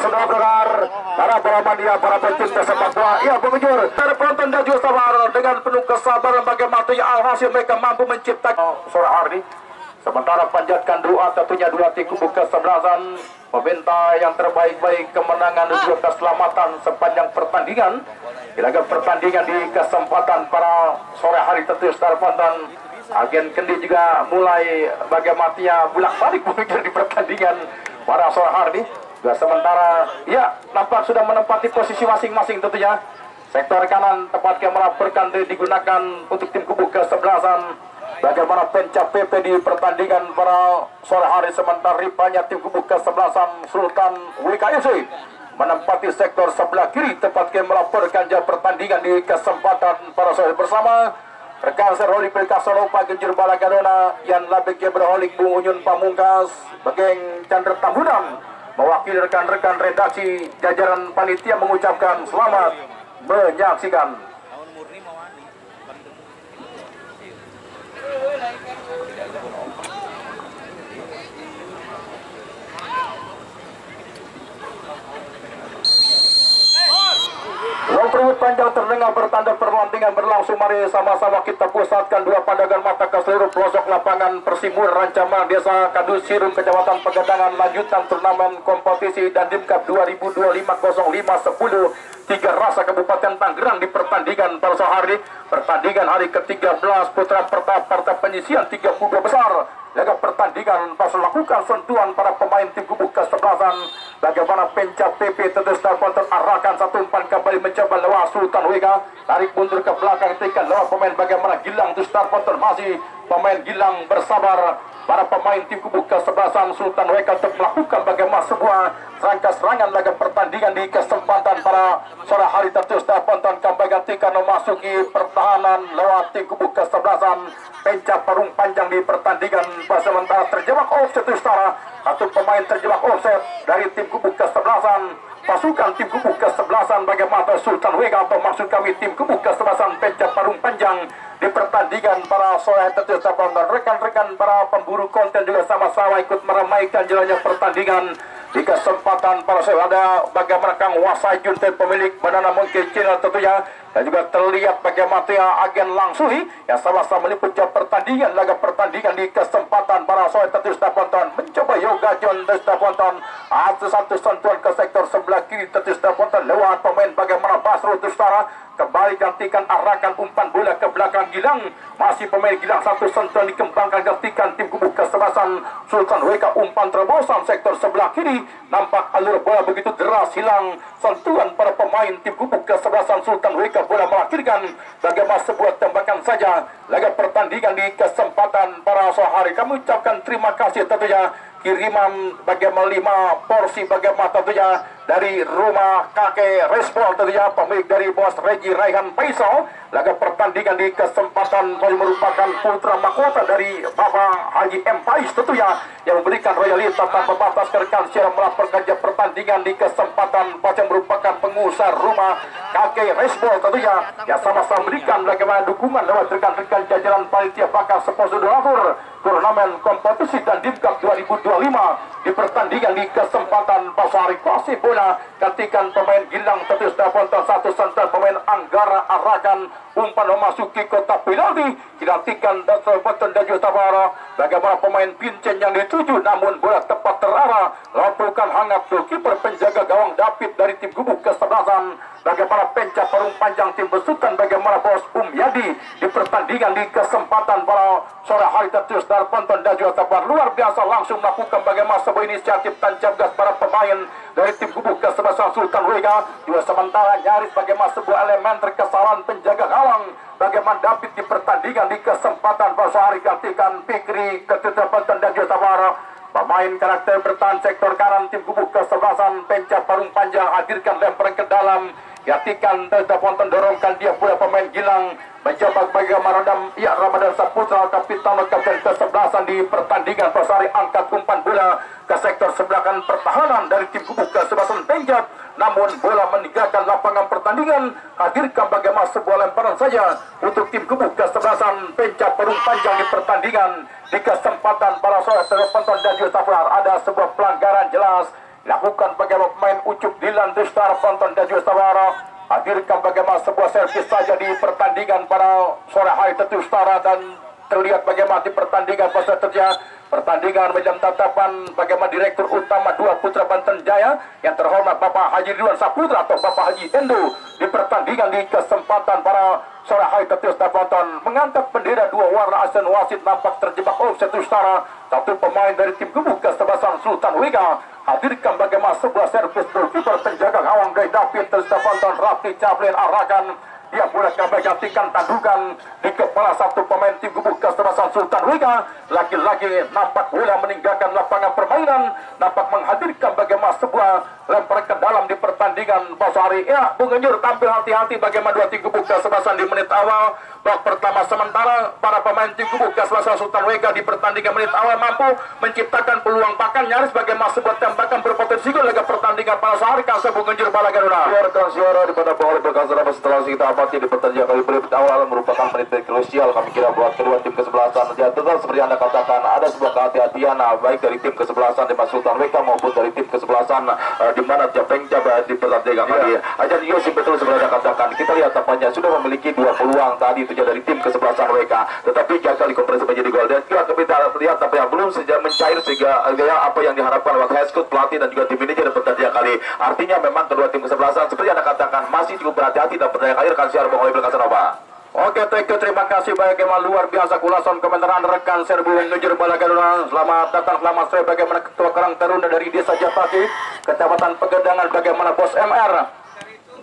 saudara pendengar, para Muhammadiyah, para pecinta sepak bola. Ya, pengunjung, para penonton dan juga sabar dengan penuh kesabaran bagaimana alhasil mereka mampu menciptakan sore hari. Sementara panjatkan doa tentunya dua tim kubu kesebelasan, meminta yang terbaik-baik kemenangan dan juga keselamatan sepanjang pertandingan. Dilakukan pertandingan di kesempatan para sore hari tentu saudara penonton. Agen Kendi juga mulai bagaimana bolak-balik di pertandingan pada sore hari. Sementara ya nampak sudah menempati posisi masing-masing tentunya. Sektor kanan tepat kamera berkandi digunakan untuk tim kubu kesebelasan. Bagaimana pencap PP di pertandingan pada sore hari, sementara ripanya tim kubu kesebelasan Sultan WKFC menempati sektor sebelah kiri tepat kamera melaporkan pertandingan di kesempatan para sore bersama rekan serholik Pelkasono Pak Genjur Balagadona yang labik berholik Bung Unyun Pamungkas Bageng Chandra Tambunan mewakili rekan-rekan redaksi jajaran panitia mengucapkan selamat menyaksikan. Perut panjang terdengar bertanda pertandingan berlangsung. Mari sama-sama kita pusatkan dua pandangan mata ke seluruh pelosok lapangan Persimur Rancaman Desa Kadus Sirum Kecamatan Pegadangan lanjutan turnamen kompetisi Dandim Cup 2025 05 10 tiga rasa Kabupaten Tangerang di pertandingan pada sore hari. Pertandingan hari ke-13 putra partai penyisian 32 besar. Laga pertandingan pas lakukan sentuhan para pemain tim kubu kesebelasan. Bagaimana pencap PP terus konten arahkan satu umpan kembali mencoba lewat Sultan Wega, tarik mundur ke belakang ketika lewat pemain bagaimana Gilang terus konten masih pemain Gilang bersabar. Para pemain tim kubu kesebelasan Sultan Wega untuk melakukan bagaimana sebuah rangka serangan laga pertandingan di kesempatan para sore hari terus konten kembali ketika memasuki pertahanan lewat tim kubu kesebelasan. Pencap parung panjang di pertandingan sementara terjebak offset setara atau pemain terjebak offset dari tim kubu kesebelasan pasukan tim kubu kesebelasan bagaimana Sultan Wega atau maksud kami tim kubu kesebelasan pencap parung panjang di pertandingan para sore terus dan rekan-rekan para pemburu konten juga sama-sama ikut meramaikan jalannya pertandingan di kesempatan para sore. Ada bagaimana Kang Wasai Junten pemilik Banana Monkey Channel tentunya, dan juga terlihat bagaimana agen Langsuhi yang sama-sama meliput pertandingan laga pertandingan di kesempatan para sore terus tonton mencoba Yoga John terus tonton satu sentuhan ke sektor sebelah kiri terus tonton lewat pemain bagaimana Basro Tustara kembali gantikan arahkan umpan bola ke belakang Gilang, masih pemain Gilang satu sentuhan dikembangkan gantikan tim kubu kesebelasan Sultan Wega umpan terobosan sektor sebelah kiri nampak alur bola begitu deras hilang sentuhan para pemain tim kubu kesebelasan Sultan Wega bola mengakhirkan bagaimana sebuah tembakan saja laga pertandingan di kesempatan para sore hari. Kami ucapkan terima kasih tentunya kiriman bagaimana 5 porsi bagaimana tentunya dari rumah kakek Respol tentunya pemilik dari bos Regi Raihan Faisal. Laga pertandingan di kesempatan merupakan putra mahkota dari Bapak Haji M. Faiz tentunya yang memberikan royalitas tanpa batas ke rekan secara melaporkan pertandingan di kesempatan yang merupakan pengusaha rumah kakek Respol tentunya yang sama-sama memberikan bagaimana dukungan lewat rekan-rekan jajaran panitia bakal sponsor donatur turnamen kompetisi Dandim Cup 2025 di pertandingan di kesempatan pasar klasik bola gantikan pemain Gilang terus dapat satu sentuhan pemain Anggara arahkan umpan memasuki kotak penalti digantikan dan terbeton dan juga bagaimana pemain Vincent yang dituju namun bola tepat terarah lakukan hangat kiper penjaga gawang David dari tim kubu kesebelasan. Bagaimana pencap parung panjang tim besutan bagaimana bos Yadi di pertandingan di kesempatan para sore hari terus dan penonton dan juga sabar luar biasa langsung melakukan bagaimana sebuah inisiatif tancap gas para pemain dari tim kubu kesebelasan Sultan Wega juga sementara nyaris bagaimana sebuah elemen kesalahan penjaga gawang bagaimana David di pertandingan di kesempatan para sore hari gantikan Fikri ketika penonton dan juga sabar. Pemain karakter bertahan sektor kanan tim kubu kesebelasan pencap parung panjang hadirkan lemparan ke dalam gantikan terdapat dorongkan dia pula pemain Gilang mencoba bagaimana Ramadan Saputra kapten kesebelasan di pertandingan pasari angkat umpan bola ke sektor sebelah kanan pertahanan dari tim kubu kesebelasan pencap namun bola meninggalkan lapangan pertandingan hadirkan bagaimana sebuah lemparan saja untuk tim kubu kesebelasan pencap parung panjang di pertandingan di kesempatan para sore penonton dan juga ada sebuah pelanggaran jelas dilakukan bagaimana pemain Ucup Dilan Tristar Ponton dan Justawara hadirkan bagaimana sebuah servis saja di pertandingan pada sore hari Tetustara, dan terlihat bagaimana di pertandingan peserta pertandingan macam tatapan bagaimana Direktur Utama 2 Putra Banten Jaya yang terhormat Bapak Haji Ridwan Saputra atau Bapak Haji Endo di pertandingan di kesempatan para sore hari Tetustara Ponton mengangkat bendera 2 warna. Asen wasit nampak terjebak offset Tetustara. Satu pemain dari tim gebuk kesebelasan Sultan Wega hadirkan bagaimana sebuah servis goalkeeper penjaga gawang dari David Tetustara Ponton Raffi Chaplin arahkan dia boleh kembali gantikan tandukan di kepala satu pemain tim gebuk kesebelasan Sultan Wega. Lagi-lagi nampak bola meninggalkan lapangan permainan, nampak menghadirkan bagaimana sebuah lempar ke dalam di pertandingan Basari. Ya, Bung Enjur tampil hati-hati bagaimana dua tim gebuk kesebelasan di menit awal babak pertama. Sementara para pemain tim gebuk kesebelasan Sultan Wega di pertandingan menit awal mampu menciptakan peluang, bahkan nyaris bagaimana sebuah tembakan berpotensi gol laga pertandingan pada sehari Kansa Bung Enjur Balagaruna. Biarkan suara di pada bola berkansa setelah kita amati di pertandingan kali menit awal merupakan menit krusial kami kira buat kedua tim kesebelasan. Ya, tetap seperti Anda katakan ada sebuah kehati-hatian baik dari tim kesebelasan di Sultan Wega maupun dari tim kesebelasan di mana Japeng Jabat di pertandingan kali. Ajan Yosi betul seperti Anda katakan, kita lihat tampaknya sudah memiliki 2 peluang tadi itu dari tim kesebelasan Wega, tetapi gagal dikonversi menjadi gol. Dan kita lihat tampaknya belum sejak mencair sehingga apa yang diharapkan oleh Heskut pelatih dan juga tim manajer pertandingan kali. Artinya memang kedua tim kesebelasan seperti Anda katakan masih cukup berhati-hati dalam pertandingan kali. Rekan siar Bung Oli Belkasanova. Oke, terima kasih bagaimana luar biasa ulasan komentar rekan Serbu Ngejer Balagaruna. Selamat datang, selamat sore bagaimana Ketua Karang Taruna dari Desa Japati, Kecamatan Pegedangan, bagaimana Bos MR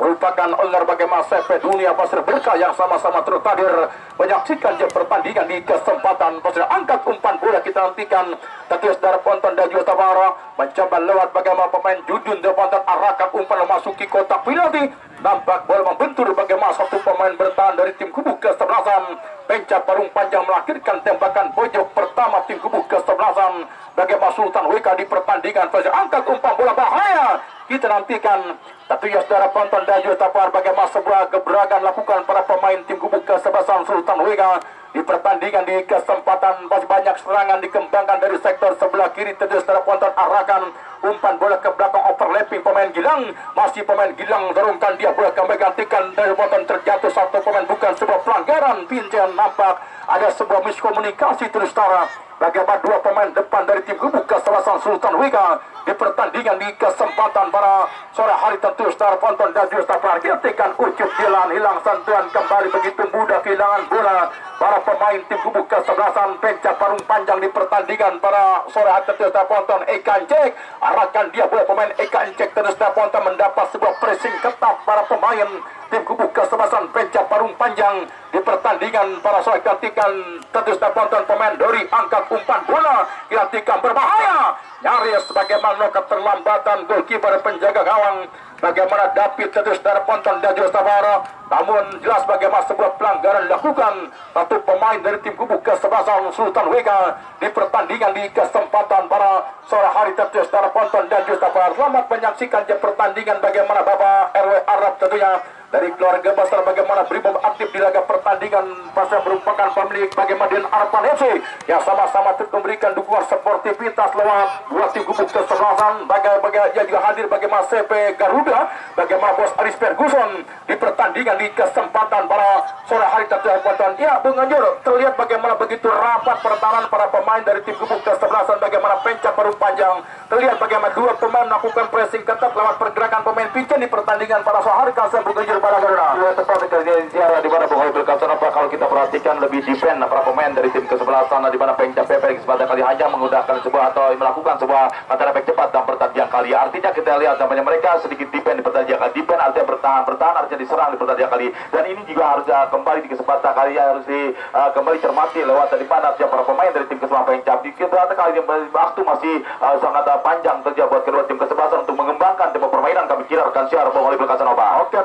merupakan owner bagaimana CP Dunia Pasir Berkah yang sama-sama turut hadir menyaksikan pertandingan di kesempatan pasir. Angkat umpan bola kita nantikan Tetis dari Ponton dan juga Tawara mencoba lewat bagaimana pemain Judun dari Ponton arahkan umpan memasuki kotak penalti. Nampak bola membentur bagaimana satu pemain bertahan dari tim gebuk kesebelasan Penca Parung Panjang melahirkan tembakan pojok pertama tim gebuk kesebelasan bagaimana Sultan Wega di pertandingan pasir. Angkat umpan bola bahaya kita nantikan. Tapi ya saudara Ponton dan juga Tapar bagaimana sebuah gebrakan lakukan para pemain tim gebuk kesebelasan Sultan Wega di pertandingan di kesempatan masih banyak serangan dikembangkan dari sektor sebelah kiri. Tadi saudara Ponton arahkan umpan bola ke belakang overlapping pemain Gilang, masih pemain Gilang turunkan dia bola kembali gantikan dari Ponton terjatuh satu pemain, bukan sebuah pelanggaran pincang. Nampak ada sebuah miskomunikasi terus setara bagaimana dua pemain depan dari tim gebuk kesebelasan Sultan Wega di pertandingan di kesempatan para sore hari. Tentu Star Ponton dan juga Star gantikan Ucup Dilan hilang sentuhan kembali begitu mudah kehilangan bola para pemain tim gebuk kesebelasan Penca Parung Panjang di pertandingan para sore hari. Tentu Star Ponton Eka Encek arahkan dia bola pemain Eka Encek. Tentu Star Ponton mendapat sebuah pressing ketat para pemain tim gebuk kesebelasan Penca Parung Panjang di pertandingan para sore. Gantikan Tentu Star Ponton pemain Dori angkat umpan bola gantikan berbahaya nyaris bagaimana keterlambatan goalkeeper penjaga gawang bagaimana David Tetis dari Ponton dan juga Tabara. Namun jelas bagaimana sebuah pelanggaran dilakukan satu pemain dari tim gebuk kesebelasan Sultan Wega di pertandingan di kesempatan para sore hari. Tetis dari Ponton dan juga Tabara. Selamat menyaksikan pertandingan bagaimana Bapak RW Arab tentunya dari keluarga besar bagaimana Brimob aktif di laga pertandingan pasal merupakan pemilik bagaimana Den Arpan FC yang sama-sama terus memberikan dukungan sportivitas lewat dua tim gebuk kesebelasan. Bagaimana juga hadir bagaimana CP Garuda, bagaimana Bos Aris Ferguson di pertandingan di kesempatan para sore hari terjadi. Ya, Bung Anjur terlihat bagaimana begitu rapat pertahanan para pemain dari tim gebuk kesebelasan bagaimana Penca Parung Panjang. Terlihat bagaimana dua pemain melakukan pressing ketat lewat pergerakan pemain pincang di pertandingan para sore hari. Kansa Bung Anjur Dua tepat kerja di mana Bung Oli berkata apa kalau kita perhatikan lebih defend para pemain dari tim kesebelasan di mana Penca Pepe di kesempatan kali hanya menggunakan sebuah atau melakukan sebuah counter efek cepat dalam pertandingan kali. Artinya kita lihat namanya mereka sedikit defend di pertandingan kali. Defend artinya bertahan artinya diserang di pertandingan kali. Dan ini juga harus kembali di kesempatan kali harus kembali cermati lewat dari mana para pemain dari tim kesebelasan Penca. Di kesempatan kali waktu masih sangat panjang saja buat kedua tim kesebelasan untuk mengembangkan tempo permainan. Kami kira rekan siar Bung Oli berkata Nova. Oke,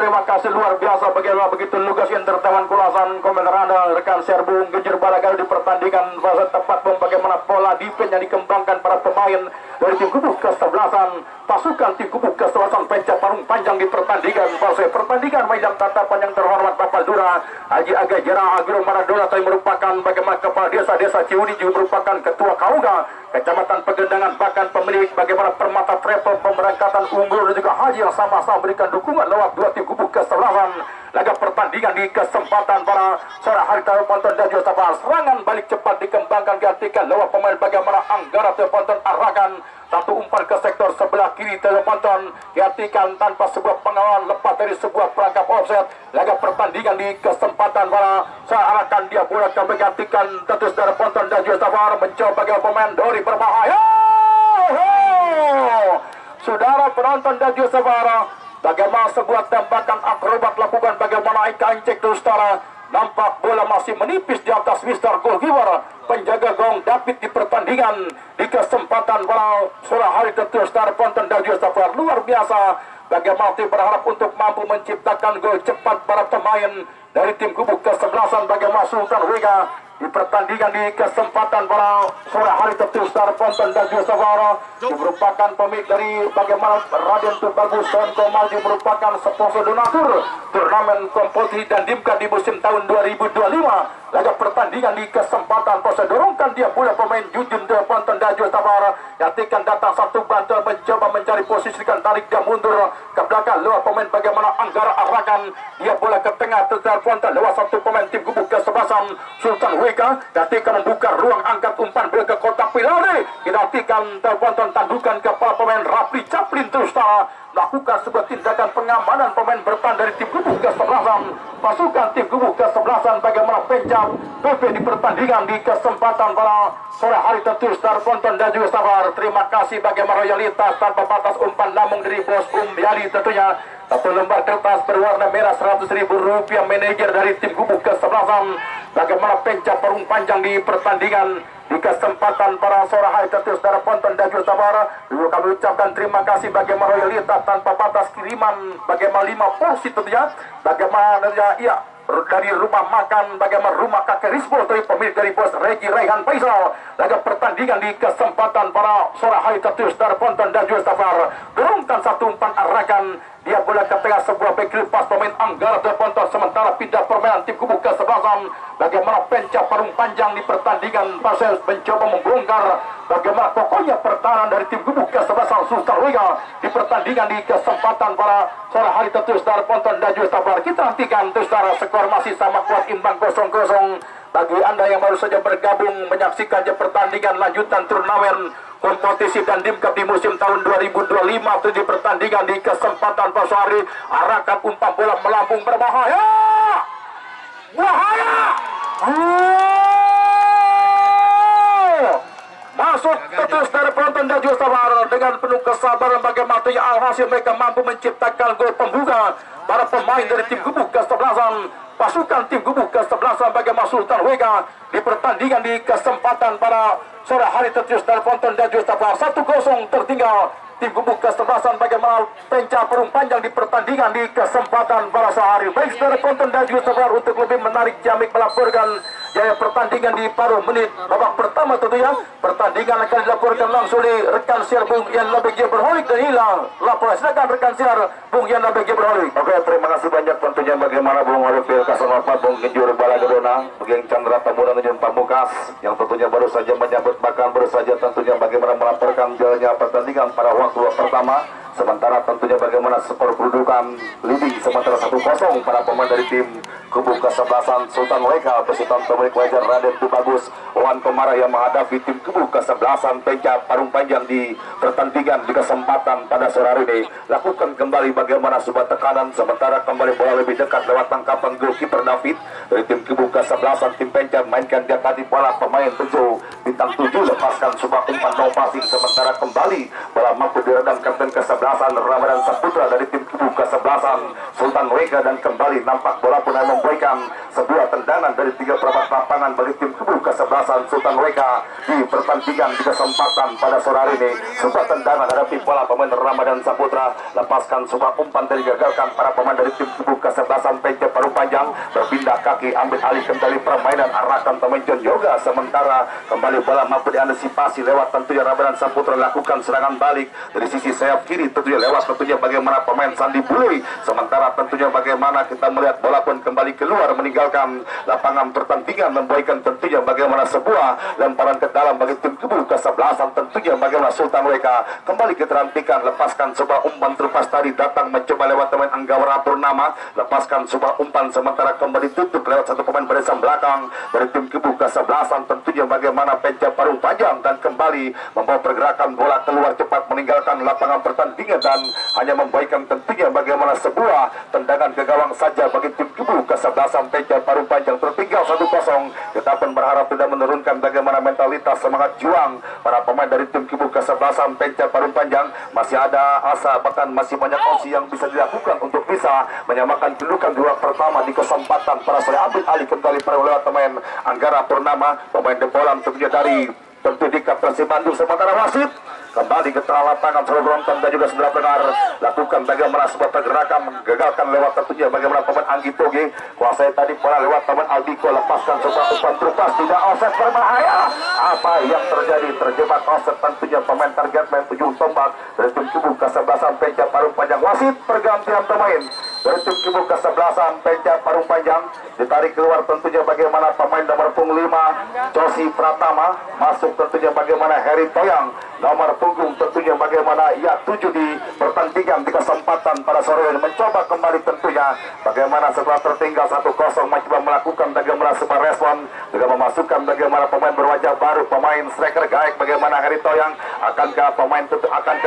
terima kasih luar biasa bagaimana begitu lugas entertainment kulasan komentar Anda rekan Serbu Ngejer Balagar di pertandingan fase tepat bagaimana pola defense yang dikembangkan para pemain pemain dari tim kubu kesebelasan pasukan tim kubu kesebelasan Penca Parung Panjang di pertandingan pertandingan Maidang Tatapan yang terhormat Bapak Lurah Haji Aga Jera Agro Maradona yang merupakan bagaimana kepala desa Ciuni juga merupakan ketua Kauga Kecamatan Pegendangan, bahkan pemilik bagaimana Permata Travel pemberangkatan unggul dan juga haji yang sama-sama berikan dukungan lewat dua tim kubu kesebelasan. Laga pertandingan di kesempatan para sore hari Ponton dan juga serangan balik cepat dikembangkan diartikan lewat pemain bagaimana Anggara Ponton arahkan satu umpan ke sektor sebelah kiri Ponton diartikan tanpa sebuah pengawalan lepas dari sebuah perangkap offset. Laga pertandingan di kesempatan para seakan dia bola kembali diartikan tentu saudara Ponton dan juga Safar mencoba bagaimana pemain Dori berbahaya. Saudara penonton dan juga Safar, bagaimana sebuah tembakan akrobat lakukan bagaimana Ika Encek Dustara. Nampak bola masih menipis di atas Mister Goalkeeper penjaga gong David di pertandingan di kesempatan pada sore hari tentu Star Ponton dan juga Safar luar biasa. Bagaimana tim berharap untuk mampu menciptakan gol cepat para pemain dari tim kubu kesebelasan bagaimana Sultan Wega di pertandingan di kesempatan pada sore hari tentu Star Ponton dan juga Safar merupakan pemilik dari bagaimana Raden Tubagus dan Komalji merupakan sponsor donatur turnamen kompetisi dan dimka di musim tahun 2025. Laga pertandingan di kesempatan proses dorongkan dia bola pemain Jujun de Ponton dan juga Safar yatikan datang satu bantuan mencoba mencari posisikan tarik dia mundur ke belakang lewat pemain bagaimana Anggara arahkan dia bola ke tengah Star Ponton lewat satu pemain tim kubu kesebelasan Sultan Wega yatikan membuka ruang angkat umpan bola ke kotak penalti diartikan Ponton tandukan kepala pemain Rapli Chaplin terus melakukan sebuah tindakan pengamanan pemain bertahan dari tim kubu kesebelasan pasukan tim kubu kesebelasan bagaimana Penca PP di pertandingan di kesempatan pada sore hari tentu Star Ponton dan juga Safar. Terima kasih bagaimana royalitas tanpa batas umpan lambung dari bos Yali tentunya satu lembar kertas berwarna merah Rp100.000 manajer dari tim kubu kesebelasan bagaimana Penca Parung Panjang di pertandingan di kesempatan para sore hari tentu Star Ponton dan juga Safar. Dulu kami ucapkan terima kasih bagaimana royalitas tanpa batas kiriman bagaimana 5 porsi tentunya bagaimana ya dari rumah makan bagaimana rumah kakek Rispo dari pemilik dari bos Regi Raihan Faisal. Laga pertandingan di kesempatan para sore hari tentu Star Ponton dan juga Safar dorongkan satu umpan arahkan dia bola ke tengah sebuah back lepas pemain Anggara de Ponton sementara pindah permainan tim kubu kesebelasan bagaimana Penca Parung Panjang di pertandingan Pasel mencoba membongkar bagaimana pokoknya pertahanan dari tim kubu kesebelasan Sultan Wega di pertandingan di kesempatan para sore hari tentu Star Ponton dan juga Safar. Kita nantikan terus skor masih sama kuat imbang 0-0. Bagi Anda yang baru saja bergabung menyaksikan pertandingan lanjutan turnamen kompetisi dan dimkap di musim tahun 2025 itu di pertandingan di kesempatan Pak Sari arahkan umpan bola melambung berbahaya masuk terus dari penonton dan juga Safar dengan penuh kesabaran bagaimana alhasil mereka mampu menciptakan gol pembuka para pemain dari tim kubu kesebelasan pasukan tim kubu kesebelasan bagaimana Sultan Wega di pertandingan di kesempatan pada sore hari terus dari penonton dan juga Safar 1-0 tertinggal tim kubu kesebelasan bagaimana Penca Parung Panjang di pertandingan di kesempatan pada sehari. Baik dari penonton dan juga Safar untuk lebih menarik Jamik melaporkan jaya pertandingan di paruh menit babak pertama tentunya pertandingan akan dilaporkan langsung oleh rekan siar Bung Yan Labegi Berholik dan hilang laporan silakan rekan siar Bung Yan Labegi Berholik. Oke, terima kasih banyak tentunya bagaimana Bung Arifil Kasanopat Bung Kenjur Balagedona Bung Chandra Tamunan Nujun Pamukas yang tentunya baru saja menyambut bahkan baru saja tentunya bagaimana melaporkan jalannya pertandingan pada waktu pertama sementara tentunya bagaimana skor kedudukan leading sementara 1-0 para pemain dari tim kubu kesebelasan Sultan Wega besutan pemilik wajar Raden Tubagus Wan Komara yang menghadapi tim kubu kesebelasan Penca Parung Panjang di pertandingan di kesempatan pada sore hari ini lakukan kembali bagaimana sebuah tekanan sementara kembali bola lebih dekat lewat tangkapan goalkeeper David dari tim kubu kesebelasan tim Penca mainkan dia tadi bola pemain Bejo bintang 7 lepaskan sebuah umpan no passing sementara kembali bola mampu diredam kapten kesebelasan Ramadan Saputra dari tim kubu kesebelasan Sultan Wega dan kembali nampak bola pun memberikan sebuah tendangan dari 3 perempat lapangan bagi tim kubu kesebelasan Sultan WK di pertandingan di kesempatan pada sore hari ini. Sebuah tendangan hadapi bola pemain Ramadan Saputra, lepaskan sebuah umpan dari gagalkan para pemain dari tim kubu kesebelasan PJ Parung Panjang, berpindah kaki ambil alih kendali permainan, arahkan pemain John Yoga, sementara kembali bola mampu diantisipasi lewat tentunya Ramadan Saputra lakukan serangan balik dari sisi sayap kiri, tentunya lewat tentunya bagaimana pemain Sandi Bule, sementara tentunya bagaimana kita melihat bola pun kembali keluar meninggalkan lapangan pertandingan, membuahkan tentunya bagaimana sebuah lemparan ke dalam bagi tim kubu kesebelasan tentunya bagaimana Sultan WK kembali kita hentikan, lepaskan sebuah umpan terlepas tadi datang mencoba lewat pemain Anggawara Purnama, lepaskan sebuah umpan sementara kembali tutup lewat satu pemain barisan belakang dari tim kubu kesebelasan tentunya bagaimana PJ Parung Panjang dan kembali membawa pergerakan bola keluar cepat meninggalkan lapangan pertandingan dan hanya membuahkan tentunya bagaimana sebuah tendangan ke gawang saja bagi tim kubu kesebelasan PJ Parung Panjang, tertinggal 1-0. Kita pun berharap tidak menurunkan bagaimana mentalitas semangat juang para pemain dari tim kubu kesebelasan PJ Parung Panjang. Masih ada asa, bahkan masih banyak opsi yang bisa dilakukan untuk bisa menyamakan kedudukan dua pertama di kesempatan para sore. Ambil alih kembali para lewat pemain Anggara Purnama, pemain Dempolan tentunya dari tentu di Persib Bandung, sementara wasit kembali ke tengah lapangan seluruh penonton dan juga sebelah pendengar lakukan bagaimana sebuah pergerakan gagalkan lewat tentunya bagaimana pemain Anggi Toge, kuasai tadi bola lewat pemain Aldiko, lepaskan sebuah umpan terupas tidak offset berbahaya. Apa yang terjadi? Terjebak offset tentunya pemain target main ujung tombak dari tim kubu kesebelasan PJ Parung Panjang. Wasit pergantian pemain dari tim kubu kesebelasan PJ Parung Panjang, ditarik keluar tentunya bagaimana pemain nomor punggung 5 Josi Pratama, masuk tentunya bagaimana Heri Toyang nomor punggung tentunya bagaimana ia 7 di pertandingan di kesempatan pada sore ini, mencoba kembali tentunya bagaimana setelah tertinggal 1-0 mencoba melakukan bagaimana sebuah respon juga memasukkan bagaimana pemain berwajah baru, pemain striker gaek bagaimana Heri Toyang. Akankah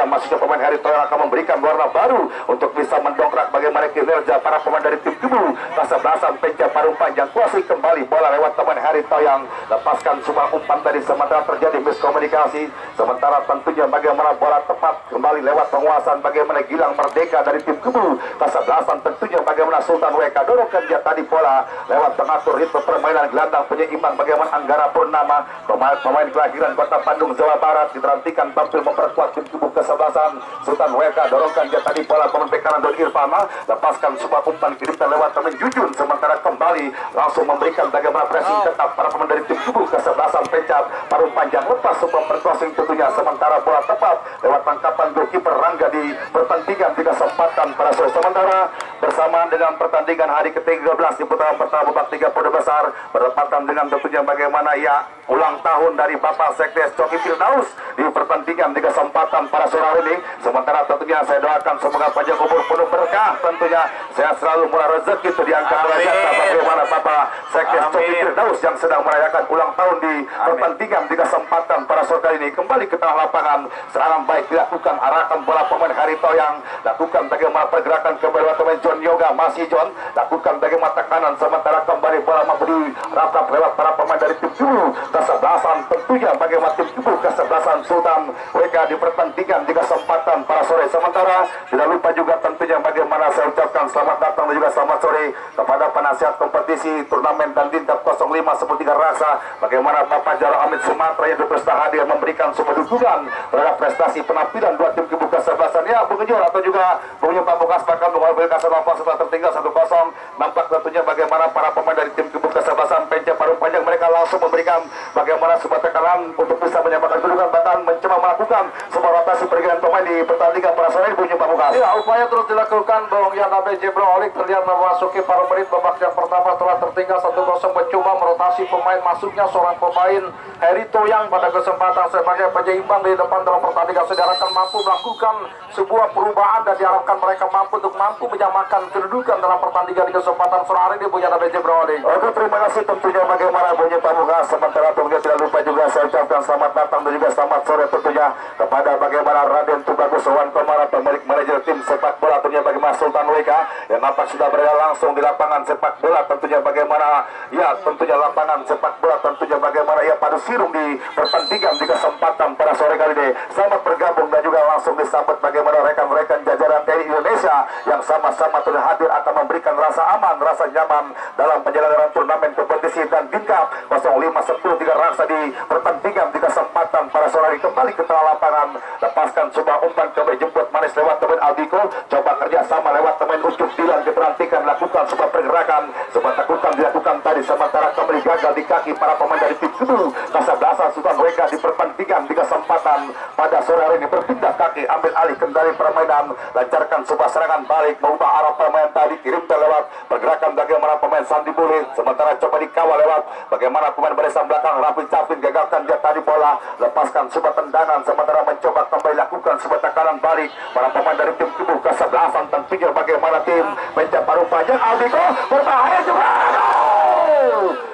masuknya pemain Heri Toyang akan memberikan warna baru untuk bisa mendongkrak bagaimana kinerja para pemain dari tim kubu kesebelasan PJ Parung Panjang. Kuasai kembali bola lewat pemain Heri Toyang, lepaskan sebuah umpan tadi sementara terjadi miskomunikasi, sementara tentunya bagaimana bola tepat kembali lewat penguasaan bagaimana Gilang Merdeka dari tim kubu kesebelasan tentunya bagaimana Sultan WK dorongkan dia tadi bola lewat pengatur ritme permainan gelandang penyeimbang bagaimana Anggara Purnama, pemain kelahiran Kota Bandung Jawa Barat, diterantikan tampil memperkuat tim kubu kesebelasan Sultan WK, dorongkan dia tadi bola pemain bek kanan Don Irfana, lepaskan sebuah umpan kiriman lewat pemain Jujun, sementara kembali langsung memberikan bagaimana pressing tetap para pemain dari tim kubu kesebelasan PJ Parung Panjang, lepas sebuah percrossing tentunya sementara bola tepat lewat tangkapan goalkeeper Rangga di pertandingan di kesempatan pada sore. Sementara bersamaan dengan pertandingan hari ke-13 di putaran pertama babak 30 besar bertepatan dengan tentunya bagaimana ya ulang tahun dari Bapak Sekdes Coki Firdaus di pertandingan di kesempatan pada sore hari ini. Sementara tentunya saya doakan semoga panjang umur penuh berkah, tentunya saya selalu murah rezeki itu diangkat derajat bagaimana Bapak Sekdes Coki Firdaus yang sedang merayakan ulang tahun di pertandingan di kesempatan pada sore kali ini. Kembali ke tengah lapangan, serangan baik dilakukan, arahkan bola pemain Heri Toyang, lakukan bagaimana pergerakan ke bawah pemain John Yoga, masih John lakukan bagaimana tekanan, sementara kembali bola mampu dirapap lewat para pemain dari tim kubu kesebelasan tentunya bagaimana tim kubu kesebelasan Sultan WK di pertandingan di kesempatan para sore. Sementara tidak lupa juga tentunya bagaimana saya ucapkan selamat datang dan juga selamat sore kepada penasihat kompetisi turnamen dan Dindap 05 seperti rasa bagaimana Bapak Jaro Amit Sumatera yang berprestasi hadir memberikan sebuah dukungan terhadap prestasi penampilan dua tim kubu kesebelasan. Ya, Bung Jor atau juga Bung Pak Bukas bahkan mengambil Kasablanca setelah tertinggal 1-0. Nampak tentunya bagaimana para pemain dari tim kubu kesebelasan PJ Parung Panjang mereka langsung memberikan bagaimana sebuah tekanan untuk bisa menyamakan kedudukan, bahkan mencoba melakukan sebuah rotasi pergantian pemain di pertandingan pada sore ini, Bung Pak Bukas. Ya, upaya terus dilakukan Bung Yan ABJ Brolik terlihat memasuki paruh menit babak yang pertama setelah tertinggal 1-0 mencoba merotasi pemain, masuknya seorang pemain Heri Toyang pada kesempatan sebagai penyeimbang di depan dalam pertandingan. Saudara akan mampu melakukan sebuah perubahan dan diharapkan mereka mampu menyamakan kedudukan dalam pertandingan di kesempatan sore hari ini, Bung Yan ABJ Brolik. Oke, terima kasih tentunya bagaimana Bung Pak Bukas. Sementara tentunya tidak lupa juga saya ucapkan selamat datang dan juga selamat sore tentunya kepada bagaimana Raden Tubagus Sowan Komara, pemilik manajer tim sepak bola tentunya bagaimana Sultan WK yang nampak sudah berada langsung di lapangan sepak bola tentunya bagaimana ya tentunya lapangan sepak bola tentunya bagaimana ya pada Sirung di pertandingan di kesempatan pada sore kali ini. Selamat bergabung dan juga langsung disambut bagaimana rekan-rekan jajaran TNI Indonesia mereka yang sama-sama hadir akan memberikan rasa aman, rasa nyaman dalam penyelenggaraan turnamen kompetisi dan tingkat 0510 tiga raksa di pertandingan di kesempatan para sore kembali ke tengah lapangan, lepaskan sebuah umpan coba jemput manis lewat teman Aldiko, coba kerjasama lewat teman Ucup Dilan diperhatikan lakukan sebuah pergerakan, sebuah takutan dilakukan tadi sementara kembali gagal di kaki para pemain dari tim Kubu Kasablasan Sultan mereka di pertandingan di kesempatan pada sore hari ini berpindah kaki ambil alih kendali permainan, lancarkan sebuah serangan balik mengubah arah permainan tadi kirimkan lewat pergerakan bagaimana pemain Sandi Bule sementara coba dikawal lewat bagaimana pemain barisan belakang Rafi Capin gagalkan dia tadi bola lepaskan sebuah tendangan sementara mencoba kembali lakukan sebuah tekanan balik para pemain dari tim Kubu Kasablasan tentunya bagaimana tim mencap paruh panjang Aldiko berbahaya juga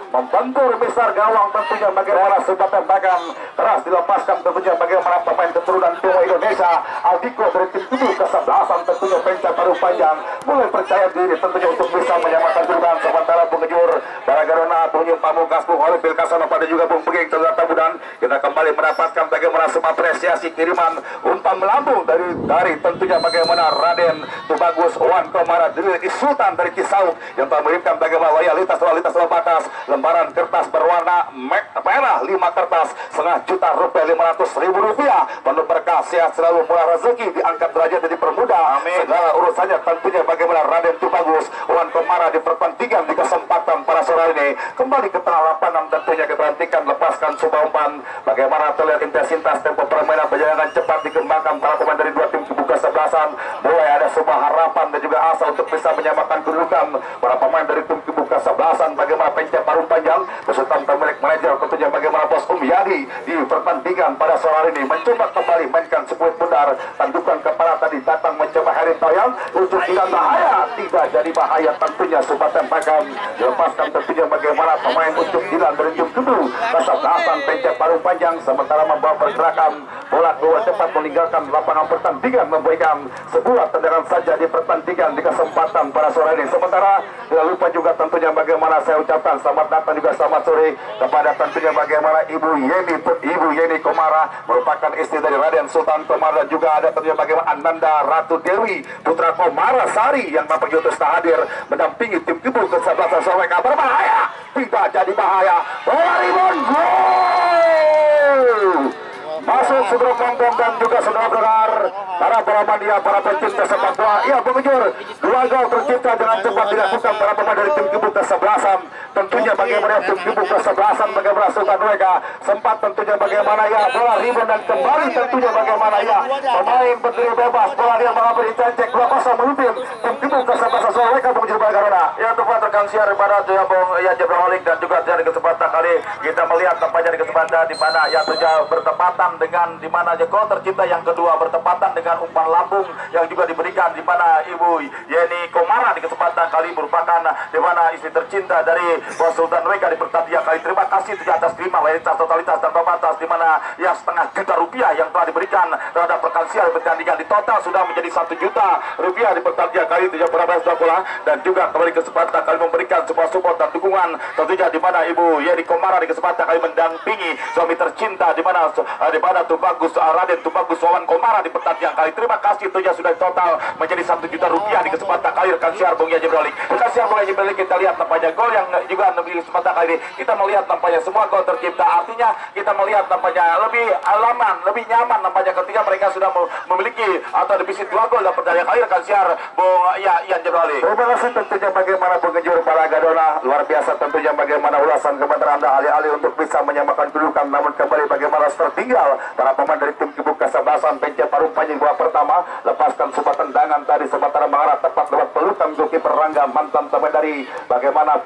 membentur besar gawang tentunya bagaimana sebuah tembakan keras dilepaskan tentunya bagaimana pemain keturunan Jawa Indonesia Aldiko dari tim Kubu Kasablasan tentunya pencap paruh panjang mulai percaya diri tentunya untuk bisa menyamakan kedudukan sementara pengejur Baragarona Bung Pamungkas Bung Oleh Pilkasana pada juga Bung Peging ternyata Budan kita kembali mendapatkan bagaimana sebuah apresiasi kiriman umpan melambung dari tentunya bagaimana Raden Tubagus Wan Komara dari Sultan dari Cisauk yang telah mengirimkan bagaimana loyalitas batas lembaran kertas berwarna merah 5 kertas setengah juta rupiah 500.000 rupiah penuh berkah sehat selalu murah rezeki diangkat derajat jadi permudah segala urusannya tentunya bagaimana Raden Tubagus Wan Komara di pertandingan di kesempatan para sore ini kembali ke tengah lapangan tentunya keberhentikan lepaskan sebuah umpan bagaimana terlihat intensitas tempo permainan berjalan cepat dikembangkan para pemain dari dua tim Kubu Kasablasan mulai ada sebuah harapan dan juga asa untuk bisa menyamakan kedudukan para pemain dari tim Kubu Kasablasan bagaimana pencap paruh panjang beserta pemilik manajer tentunya bagaimana Bos Yadi di pertandingan pada sore hari ini mencoba kembali mainkan sebuah pundar tandukan kepala tadi datang mencoba Heri Toyang ujung tidak bahaya tidak jadi bahaya tentunya sebuah tembakan dilepaskan tentunya bagaimana pemain Ucup Dilan dari tim Kubu Kasablasan pencap paruh panjang sementara membawa pergerakan bola keluar cepat meninggalkan lapangan pertandingan memberikan sebuah tendangan saja di pertandingan di kesempatan pada sore ini sementara tidak lupa juga tentunya bagaimana saya ucapkan selamat datang juga selamat sore kepada tentunya bagaimana Ibu Yeni Komara merupakan istri dari Raden Sultan Komara dan juga ada tentunya bagaimana Ananda Ratu Dewi Putra Komara Sari yang Bapak Yotus hadir mendampingi tim Kubu Kasablasan Saweka berbahaya tidak jadi bahaya bola rebound gol masuk saudara Pongpong dan juga saudara dengar para Baramandia para pencinta sepak bola ia pengejur dua gol tercipta dengan cepat dilakukan para pemain dari tim Kubu Kasablasan tentunya bagaimana tim Kubu Kasablasan bagaimana Sultan Weka sempat tentunya bagaimana ya bola rebound dan kembali tentunya bagaimana ya pemain berdiri bebas bola dia mengambil cek 2-0 memimpin tim Kubu Kasablasan Sultan Weka pengejur Baragarona ya tepat rekan siar pada ya Bung ya Jebraholic dan juga dari kesempatan kali kita melihat tampaknya di kesempatan di mana ya terjadi bertepatan dengan di mana gol tercipta yang kedua bertepatan dengan umpan lambung yang juga diberikan di mana Ibu Yeni Komara di kesempatan kali merupakan di mana istri tercinta dari Bos Sultan Weka di pertandingan kali terima kasih di atas terima loyalitas totalitas tanpa batas di mana yang setengah juta rupiah yang telah diberikan terhadap rekan siar pertandingan di total sudah menjadi 1 juta rupiah di pertandingan kali 17 bola dan juga kembali kesempatan kali memberikan sebuah support dan dukungan tentunya di mana Ibu Yeni Komara di kesempatan kali mendampingi suami tercinta di mana Tubagus Raden Tubagus Wawan Komara di pertandingan kali terima kasih tentunya sudah total menjadi 1 juta rupiah di kesempatan kali rekan siar Bung Yaji Brolik rekan siar Bung Yaji Brolik kita lihat nampaknya gol yang juga di kesempatan kali ini kita melihat nampaknya semua gol tercipta artinya kita melihat nampaknya lebih alaman lebih nyaman nampaknya ketika mereka sudah memiliki atau defisit 2 gol dalam pertandingan kali rekan siar Bung Ian Jebroli terima kasih tentunya bagaimana pengejur Baragarona luar biasa tentunya bagaimana ulasan komentar Anda alih-alih untuk bisa menyamakan kedudukan namun kembali bagaimana tertinggal para pemain dari tim Kubu Kasablasan pencap paruh panjang bola pertama lepaskan sebuah tendangan tadi sementara mengarah tepat lewat pelukan goalkeeper Rangga mantan pemain dari bagaimana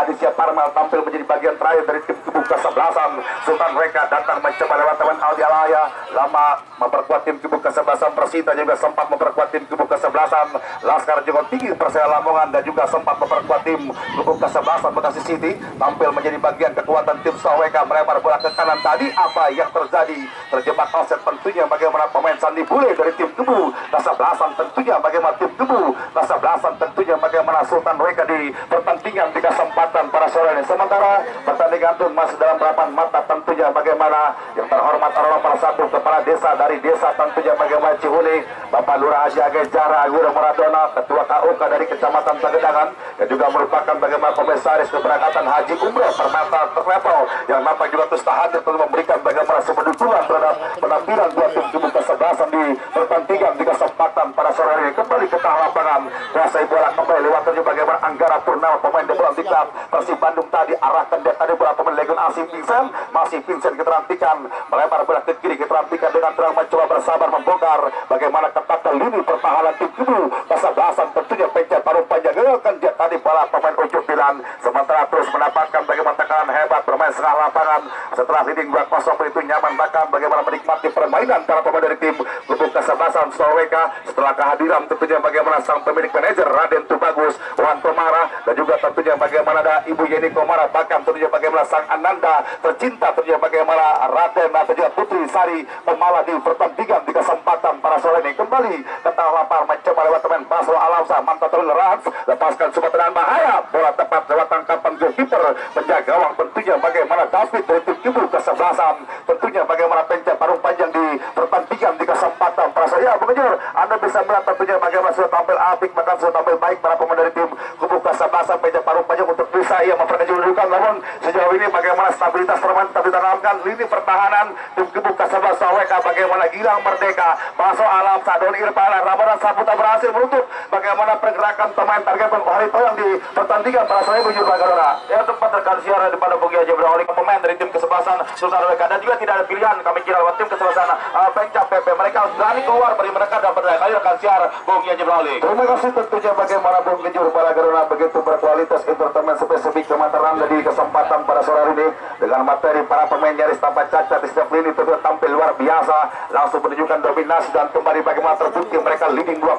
Aditya Parmel tampil menjadi bagian terakhir dari tim Kubu Kasablasan Sultan Weka datang mencoba lewat teman Aldi Alaya lama memperkuat tim Kubu Kasablasan Persita juga sempat memperkuat tim Kubu Kasablasan Laskar Joko Tinggi Persela Lamongan dan juga sempat memperkuat tim Kubu Kasablasan Bekasi City tampil menjadi bagian kekuatan tim Saweka melempar bola ke kanan tadi apa yang terjadi terjebak offset tentunya bagaimana pemain Sandi Bule dari tim Kubu Kasablasan tentunya bagaimana tim Kubu Kasablasan tentunya bagaimana Sultan Weka di pertandingan di kesempatan para sore ini sementara pertandingan pun masih masih dalam balapan mata tentunya bagaimana yang terhormat adalah nomor 1 kepala desa dari desa tentunya bagaimana Cihuli, Bapak Lurah Haji Agejara Guru Maradona, Ketua KUK dari Kecamatan Pagedangan, yang juga merupakan bagaimana komisaris keberangkatan Haji Umroh Permata Travel, yang nampak juga terus hadir untuk memberikan bagaimana sebuah dukungan terhadap penampilan dua tim kubu kesebelasan di pertandingan di kesempatan pada sore hari. Kembali ke tengah lapangan, kuasai bola kembali lewat terjun bagaimana Anggara Purnama, pemain The Bola Diklat Persib Bandung tadi arahkan dia tadi bola pemain Legion Asim Vincent, masih Vincent keterantikan melempar bola ke kiri, keterantikan dengan terang mencoba bersabar membongkar bagaimana ketatkan lini pertahanan tim kubu kesebelasan tentunya pencet paruh panjang kan dia tadi bola pemain Ucup Dilan, sementara terus mendapatkan bagaimana tekanan hebat bermain setengah lapangan setelah leading 2-0 itu nyaman bahkan bagaimana menikmati permainan para pemain dari tim kubu kesebelasan Sulaweka setelah kehadiran tentunya bagaimana sang pemilik manajer Raden Tubagus, Wan Komara, dan juga tentunya bagaimana ada Ibu Yeni Komara, bahkan tentunya bagaimana sang Ananda tercinta tentunya bagaimana Raden atau juga Putri Sari Pemala di pertandingan di kesempatan para sore ini. Kembali ke tengah lapangan mencoba lewat teman Basro Alamsa, mantap Rans lepaskan sebuah tendangan bahaya, bola tepat lewat tangkapan goalkeeper penjaga gawang tentunya bagaimana David dari tim kubu kesebelasan tentunya bagaimana pencet paruh panjang di pertandingan di kesempatan para sore. Ya Bung Anda bisa melihat tentunya bagaimana sudah tampil apik bahkan sudah tampil baik para pemain dari tim kubu kesebelasan pencet paruh panjang untuk bisa ia memperkecil kedudukan, namun sejauh ini bagaimana stabilitas permainan tetap ditanamkan lini pertahanan tim kubu kesebelasan Sulaweka bagaimana Gilang Merdeka, Basro Alamsa, Doni Irfana, Ramadan Saputra berhasil menutup bagaimana pergerakan pemain target Harito yang di pertandingan para sore menuju Bagorona. Ya tempat rekan siaran daripada Bung Haji Ibrahim pemain dari tim kesebelasan Sulaweka dan juga tidak ada pilihan kami kira lewat tim kesebelasan Pencap PP mereka harus berani keluar dari mereka dan berdaya kali rekan siar Bung Haji Ibrahim. Terima kasih tentunya bagaimana Bung Haji Bagorona begitu berkualitas entertainment spesifik kemateran di kesempatan pada sore hari ini dengan materi para pemain nyaris tanpa cacat di setiap lini tentu tampil luar biasa langsung menunjukkan dominasi dan kembali bagaimana terbukti mereka leading 2-0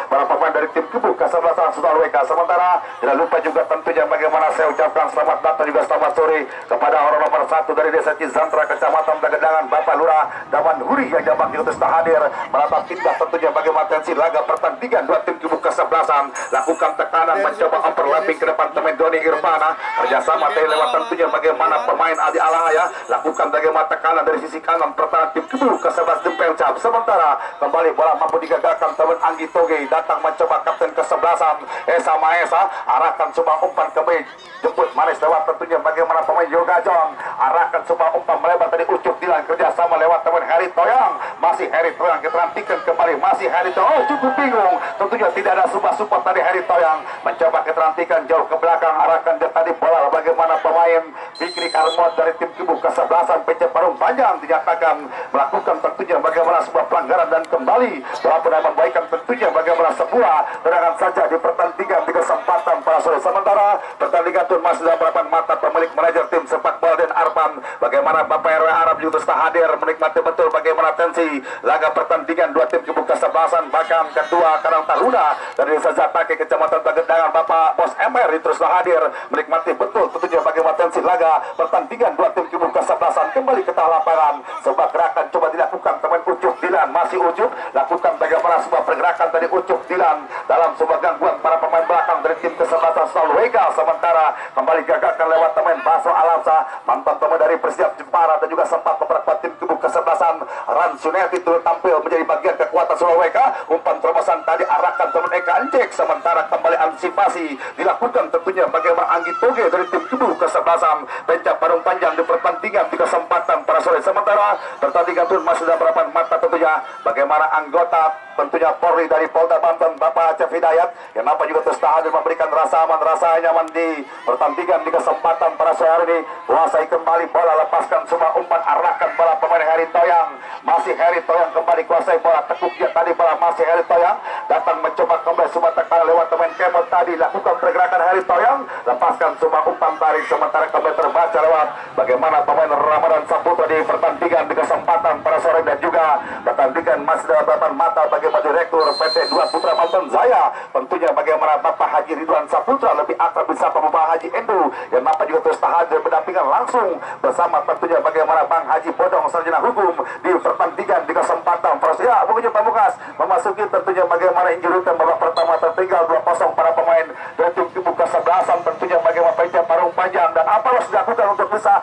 para pemain dari tim kubu kesebelasan Sulaweka. Sementara tidak lupa juga tentunya bagaimana saya ucapkan selamat datang juga selamat sore kepada orang nomor 1 dari desa Cizantra Kecamatan Pagedangan Bapak Lurah Daman Huri yang jamak diutus hadir menatap tindak tentunya bagaimana tensi laga pertandingan dua tim kubu kesebelasan lakukan tekanan mencoba overlapping ke depan teman Doni Irfana kerjasama tadi lewat tentunya bagaimana pemain Adi Alahaya lakukan bagaimana tekanan dari sisi kanan pertahanan tim kubu kesebelasan Dempel Cap. Sementara kembali bola mampu digagalkan teman Anggi Toge datang mencoba kapten kesebelasan Esa Maesa arahkan sebuah umpan kembali jemput manis lewat tentunya bagaimana pemain Yoga John arahkan sebuah umpan melebar tadi Ucup Dilan kerjasama lewat teman Heri Toyang masih Heri Toyang kita nantikan kembali masih Heri Toyang cukup bingung tentunya tidak ada support tadi Heri Toyang mencoba kita nantikan jauh ke belakang arahkan dia tadi bola bagaimana pemain Fikri Karmot dari tim kubu kesebelasan pencet paruh panjang dinyatakan melakukan tentunya bagaimana sebuah pelanggaran dan kembali bola pernah membaikan tentunya bagaimana sebuah tendangan saja di pertandingan di kesempatan para sore. Sementara pertandingan itu masih dalam harapan mata pemilik manajer tim sepak bola dan Arpan bagaimana Bapak RW Arab juga terus hadir menikmati betul bagaimana tensi laga pertandingan dua tim kubu kesebelasan bahkan ketua Karang Taruna dari desa Zatake Kecamatan Pagedangan Bapak Bos MR terus hadir menikmati betul tentunya bagaimana tensi laga pertandingan dua tim kubu kesebelasan kembali ke tengah lapangan sebuah gerakan coba dilakukan teman Ucup Dilan masih Ucup lakukan bagaimana sebuah pergerakan tadi Ucup Dilan dalam sebuah gangguan para pemain belakang dari tim kesebelasan Sulaweka. Sementara kembali gagalkan lewat teman Basro Alamsa mantan teman dari Persiap Jepara dan juga sempat beberapa tim kubu kesebelasan Ran Suneti itu tampil menjadi bagian kekuatan Sulaweka. Umpan terobosan tadi arahkan teman Eka Anjek sementara kembali antisipasi dilakukan tentunya bagaimana Anggi Toge dari tim kubu kesebelasan pencap paruh panjang di pertandingan di kesempatan para sore. Sementara pertandingan pun masih dalam harapan mata tentunya bagaimana anggota tentunya Polri dari Polda Banten Bapak Acef Hidayat yang nampak juga terus hadir memberikan rasa aman rasa nyaman di pertandingan di kesempatan para sore hari ini. Kuasai kembali bola lepaskan semua umpan arahkan bola pemain Heri Toyang masih Heri Toyang kembali kuasai bola tekuk dia tadi bola masih Heri Toyang datang mencoba kembali semua tekanan lewat teman Kemot tadi lakukan pergerakan Heri Toyang lepaskan semua umpan tarik sementara kembali terbaca lewat bagaimana pemain Ramadan Saputra di pertandingan di kesempatan para sore dan juga pertandingan masih dalam harapan mata bagaimana Direktur PT 2 Putra Mountain Jaya tentunya bagaimana Bapak Haji Ridwan Saputra lebih akrab disapa Bapak Haji Endu yang nampak juga terus hadir berdampingan langsung bersama tentunya bagaimana Bang Haji Bodong Sarjana Hukum di pertandingan di kesempatan ya Bung Pamungkas memasuki tentunya bagaimana injurutan babak pertama tertinggal 2-0 para pemain dari tim kubu kesebelasan tentunya bagaimana pencap paruh panjang dan apa harus dilakukan untuk bisa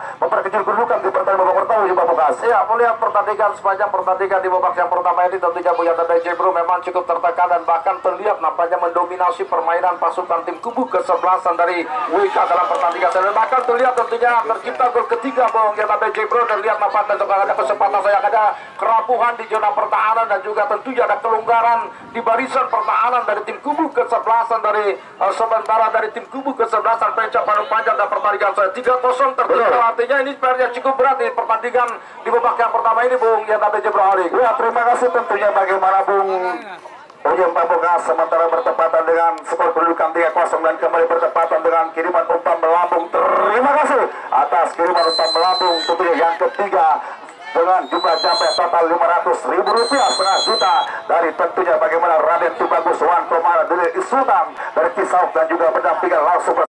menuju kedudukan di pertandingan babak pertama di babak gas. Ya, melihat pertandingan sepanjang pertandingan di babak yang pertama ini tentunya Boyanda PJ Bro memang cukup tertekan dan bahkan terlihat nampaknya mendominasi permainan pasukan tim kubu ke-11 dari WK dalam pertandingan dan bahkan terlihat tentunya tercipta gol ketiga Boyanda PJ Bro dan lihat nampaknya ada kesempatan saya ada kerapuhan di zona pertahanan dan juga tentunya ada kelonggaran di barisan pertahanan dari tim kubu ke-11 dari sementara dari tim kubu ke-11 Penca Parung Panjang dan pertandingan saya 3-0 tertinggal. Artinya ini PR-nya cukup berat di pertandingan di babak yang pertama ini Bung Yanda PJ Bro Alik. Ya, terima kasih tentunya bagaimana Bung Ujung Pamungkas sementara bertepatan dengan skor kedudukan 3-0 dan kembali bertepatan dengan kiriman umpan melambung. Terima kasih atas kiriman umpan melambung tentunya yang ketiga dengan jumlah capai total Rp500.000 setengah juta dari tentunya bagaimana Raden Tubagus Wan Komara Dili Sultan dari Kisau dan juga pendampingan langsung